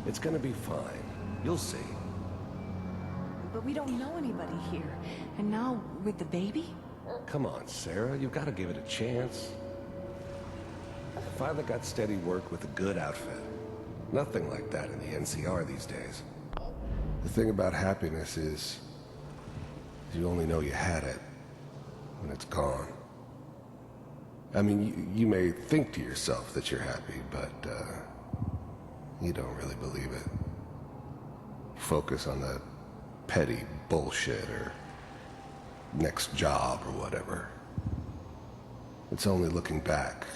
It's gonna be fine. You'll see. But we don't know anybody here. And now, with the baby? Come on, Sarah, you've got to give it a chance. I finally got steady work with a good outfit. Nothing like that in the NCR these days. The thing about happiness is, you only know you had it when it's gone. I mean, you may think to yourself that you're happy, but you don't really believe it. You focus on the petty bullshit or next job or whatever. It's only looking back,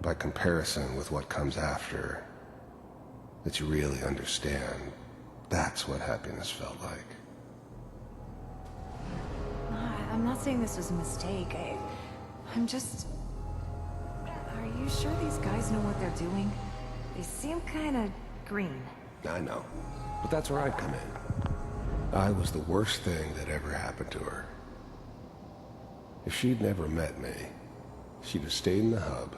by comparison with what comes after, that you really understand. That's what happiness felt like. I'm not saying this was a mistake. I'm just... Are you sure these guys know what they're doing? They seem kinda green. I know, but that's where I come in. I was the worst thing that ever happened to her. If she'd never met me, she'd have stayed in the hub,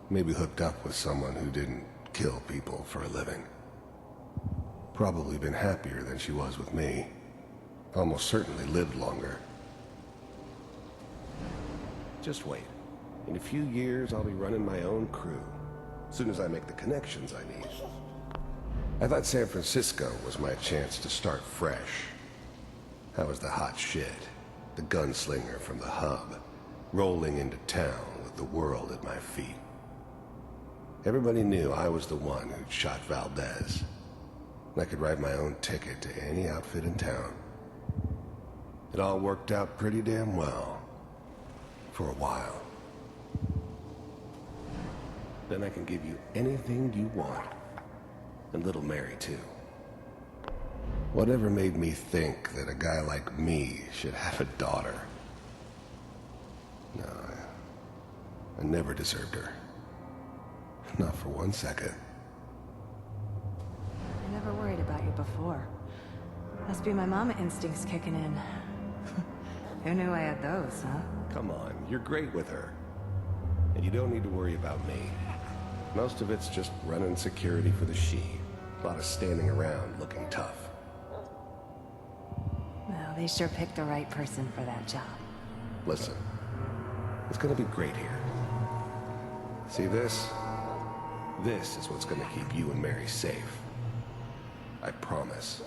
maybe hooked up with someone who didn't kill people for a living. Probably been happier than she was with me. Almost certainly lived longer. Just wait. In a few years, I'll be running my own crew. As soon as I make the connections I need. I thought San Francisco was my chance to start fresh. I was the hot shit, the gunslinger from the hub, rolling into town with the world at my feet. Everybody knew I was the one who'd shot Valdez. I could write my own ticket to any outfit in town. It all worked out pretty damn well. For a while. Then I can give you anything you want. And little Mary, too. Whatever made me think that a guy like me should have a daughter? No, I never deserved her. Not for 1 second. I never worried about you before. Must be my mama instincts kicking in. Who knew I had those, huh? Come on, you're great with her. And you don't need to worry about me. Most of it's just running security for the she. A lot of standing around looking tough. Well, they sure picked the right person for that job. Listen, it's gonna be great here. See this? This is what's gonna keep you and Mary safe. I promise.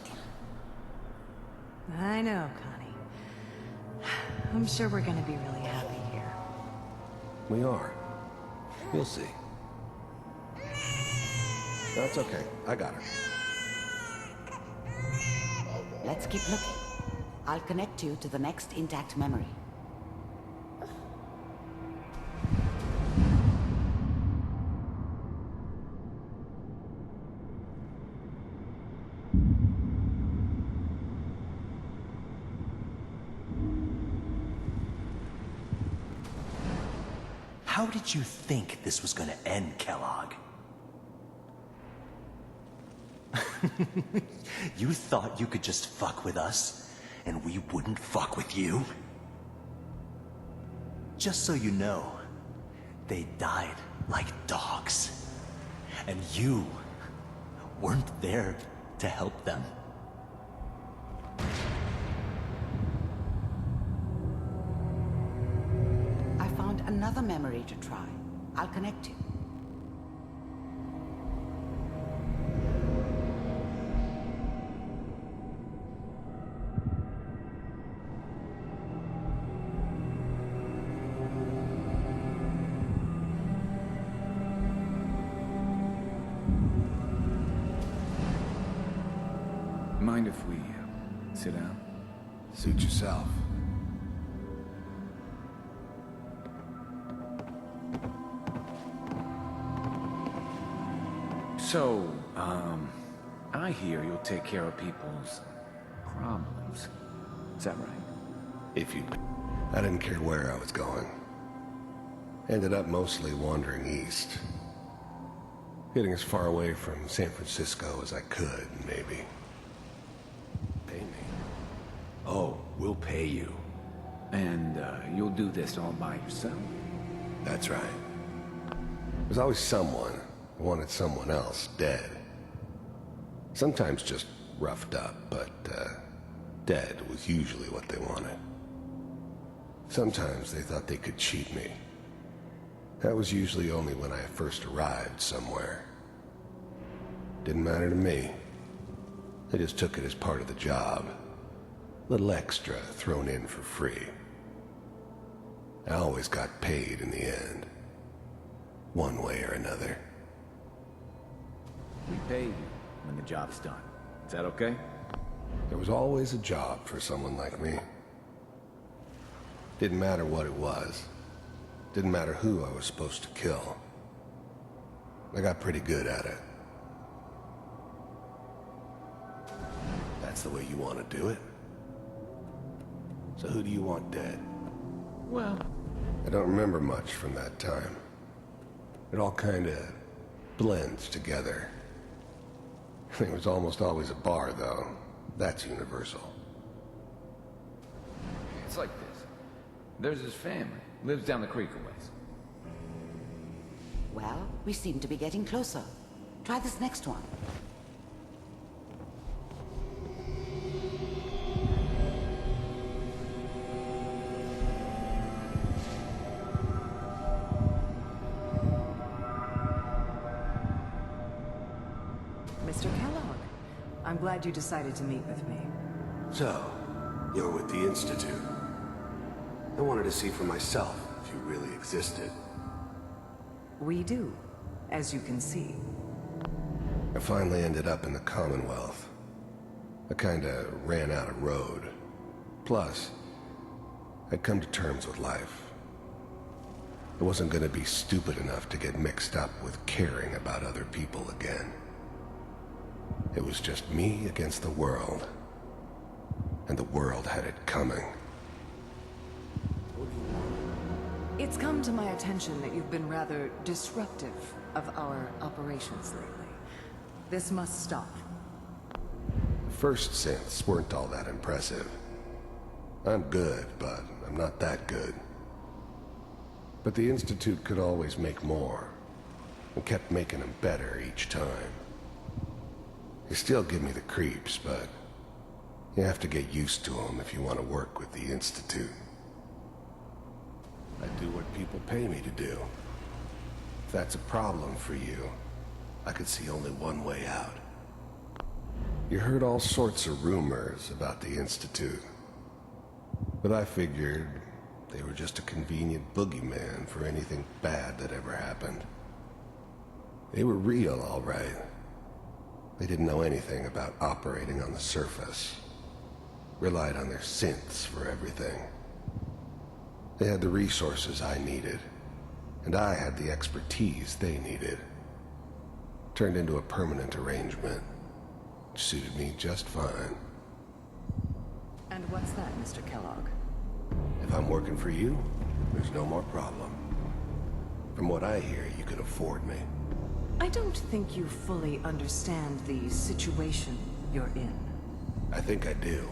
I know, Connie. I'm sure we're gonna be really happy here. We are. You'll see. That's okay. I got her. Let's keep looking. I'll connect you to the next intact memory. How did you think this was gonna end, Kellogg? You thought you could just fuck with us, and we wouldn't fuck with you? Just so you know, they died like dogs. And you weren't there to help them. I found another memory to try. I'll connect you. Mind if we sit down? Suit yourself. So, I hear you'll take care of people's problems. Is that right? If you... I didn't care where I was going. Ended up mostly wandering east. Getting as far away from San Francisco as I could, maybe. Pay me. Oh, we'll pay you. And, you'll do this all by yourself? That's right. There's always someone who wanted someone else dead. Sometimes just roughed up, but dead was usually what they wanted. Sometimes they thought they could cheat me. That was usually only when I first arrived somewhere. Didn't matter to me. They just took it as part of the job. Little extra thrown in for free. I always got paid in the end. One way or another. We pay you when the job's done. Is that okay? There was always a job for someone like me. Didn't matter what it was. Didn't matter who I was supposed to kill. I got pretty good at it. That's the way you want to do it? So who do you want dead? Well, I don't remember much from that time. It all kinda blends together. There was almost always a bar, though. That's universal. it's like this. There's his family. Lives down the creek a ways. Well, we seem to be getting closer. Try this next one. Mr. Kellogg, I'm glad you decided to meet with me. So, you're with the Institute. I wanted to see for myself if you really existed. We do, as you can see. I finally ended up in the Commonwealth. I kinda ran out of road. Plus, I'd come to terms with life. I wasn't gonna be stupid enough to get mixed up with caring about other people again. It was just me against the world. And the world had it coming. It's come to my attention that you've been rather disruptive of our operations lately. This must stop. The first synths weren't all that impressive. I'm good, but I'm not that good. But the Institute could always make more, and kept making them better each time. They still give me the creeps, but you have to get used to them if you want to work with the Institute. I do what people pay me to do. If that's a problem for you, I could see only one way out. You heard all sorts of rumors about the Institute, but I figured they were just a convenient boogeyman for anything bad that ever happened. They were real, all right. They didn't know anything about operating on the surface. Relied on their synths for everything. They had the resources I needed, and I had the expertise they needed. Turned into a permanent arrangement, which suited me just fine. And what's that, Mr. Kellogg? If I'm working for you, there's no more problem. From what I hear, you can afford me. I don't think you fully understand the situation you're in. I think I do.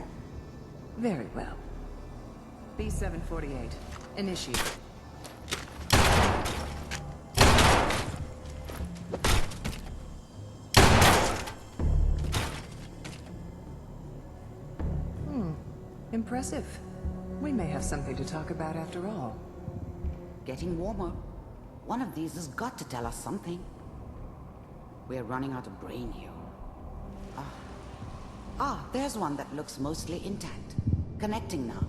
Very well. B-748, initiate. Impressive. We may have something to talk about after all. Getting warmer. One of these has got to tell us something. We're running out of brain here. There's one that looks mostly intact. Connecting now.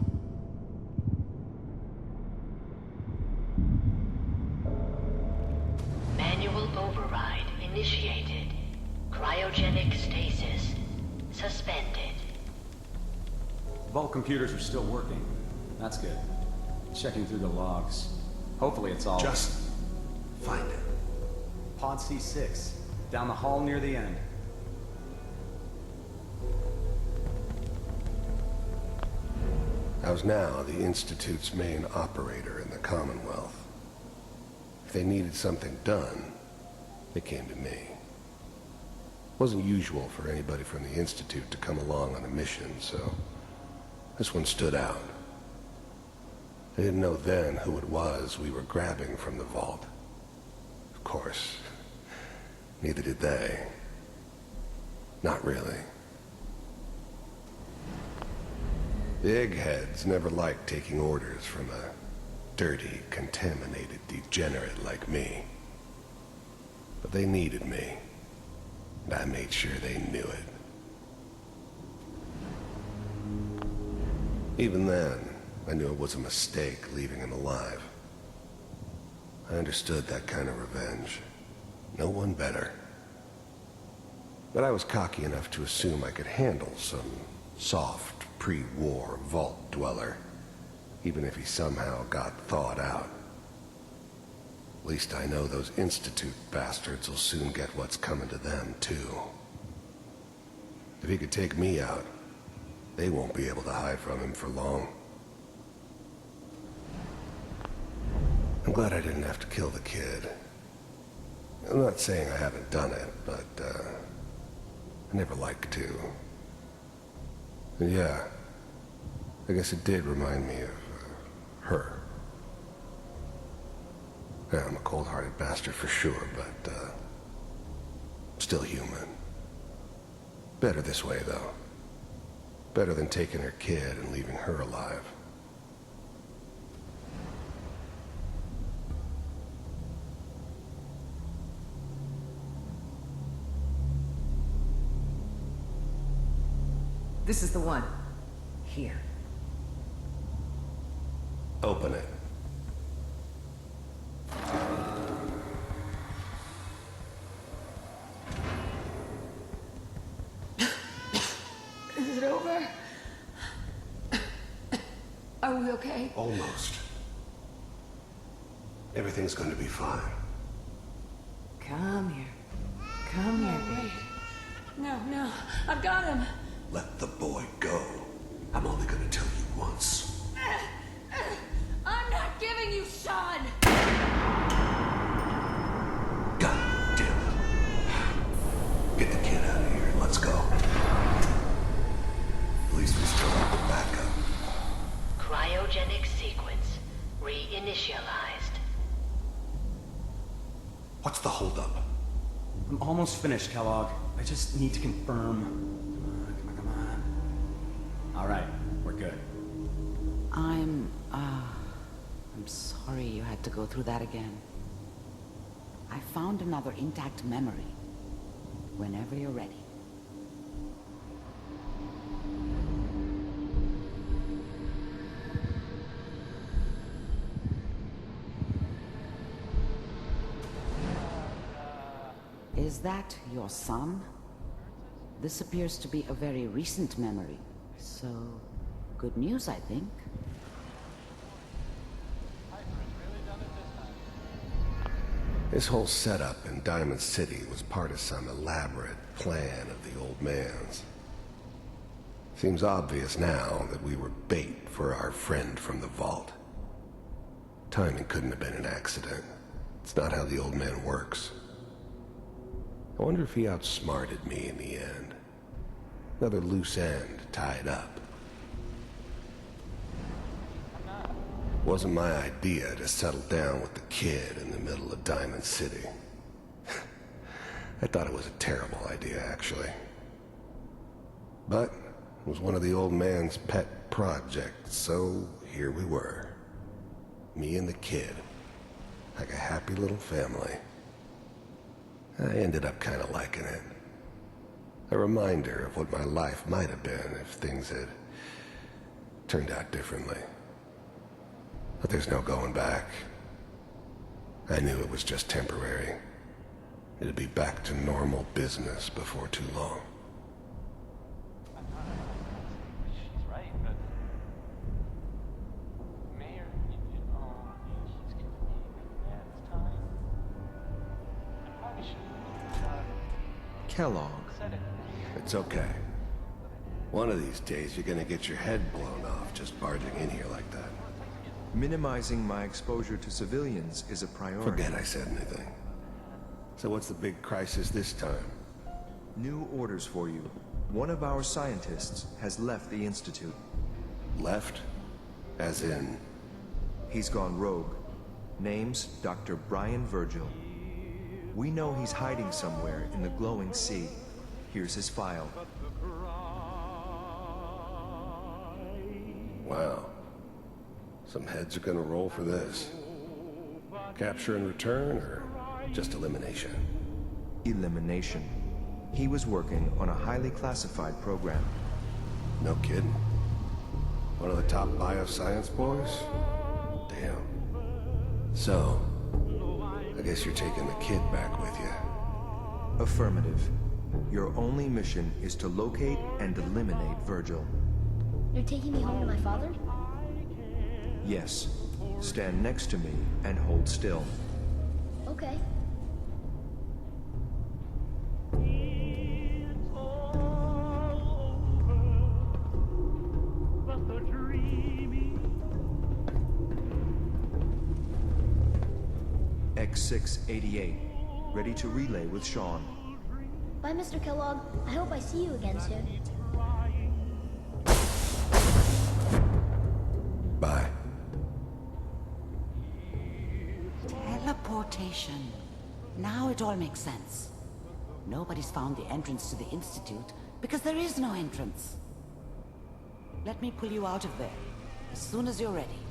Manual override initiated. Cryogenic stasis suspended. Vault computers are still working. That's good. Checking through the logs. Hopefully it's all... Just find it. Pod C6. Down the hall near the end. I was now the Institute's main operator in the Commonwealth. If they needed something done, they came to me. It wasn't usual for anybody from the Institute to come along on a mission, so this one stood out. I didn't know then who it was we were grabbing from the vault. Of course, neither did they. Not really. The eggheads never liked taking orders from a dirty, contaminated degenerate like me. But they needed me, and I made sure they knew it. Even then, I knew it was a mistake leaving him alive. I understood that kind of revenge. No one better. But I was cocky enough to assume I could handle some soft, pre-war vault dweller, even if he somehow got thawed out. At least I know those Institute bastards will soon get what's coming to them, too. If he could take me out, they won't be able to hide from him for long. I'm glad I didn't have to kill the kid. I'm not saying I haven't done it, but, I never liked to. And yeah, I guess it did remind me of, her. Yeah, I'm a cold-hearted bastard for sure, but, still human. Better this way, though. Better than taking her kid and leaving her alive. This is the one. Here. Open it. Is it over? Are we okay? Almost. Everything's going to be fine. Come here. Come here, baby. No, I've got him. Let the boy go. I'm only going to tell you once. I'm not giving you Sean! God damn it. Get the kid out of here. Let's go. At least we still have the backup. Cryogenic sequence reinitialized. What's the holdup? I'm almost finished, Kellogg. I just need to confirm. Come on. All right, we're good. I'm sorry you had to go through that again. I found another intact memory. Whenever you're ready. Is that your son? This appears to be a very recent memory. So, good news, I think. This whole setup in Diamond City was part of some elaborate plan of the old man's. Seems obvious now that we were bait for our friend from the vault. Timing couldn't have been an accident. It's not how the old man works. I wonder if he outsmarted me in the end. Another loose end tied up. Wasn't my idea to settle down with the kid in the middle of Diamond City. I thought it was a terrible idea, actually. But it was one of the old man's pet projects, so here we were. Me and the kid. Like a happy little family. I ended up kind of liking it. A reminder of what my life might have been if things had turned out differently. But there's no going back. I knew it was just temporary. It'd be back to normal business before too long. She's right, but Mayor, he's gonna need man's time. I probably shouldn't have Kellogg. said it. It's okay. One of these days you're gonna get your head blown off just barging in here like that. Minimizing my exposure to civilians is a priority. Forget I said anything. So what's the big crisis this time? New orders for you. One of our scientists has left the Institute. Left? As in... He's gone rogue. Name's Dr. Brian Virgil. We know he's hiding somewhere in the glowing sea. Here's his file. Wow. Some heads are gonna roll for this. Capture and return, or just elimination? Elimination. He was working on a highly classified program. No kidding. One of the top bioscience boys? Damn. So, I guess you're taking the kid back with you. Affirmative. Your only mission is to locate and eliminate Virgil. You're taking me home to my father? Yes. Stand next to me and hold still. Okay. X688. Ready to relay with Sean. Bye, Mr. Kellogg. I hope I see you again soon. Bye. Teleportation. Now it all makes sense. Nobody's found the entrance to the Institute because there is no entrance. Let me pull you out of there as soon as you're ready.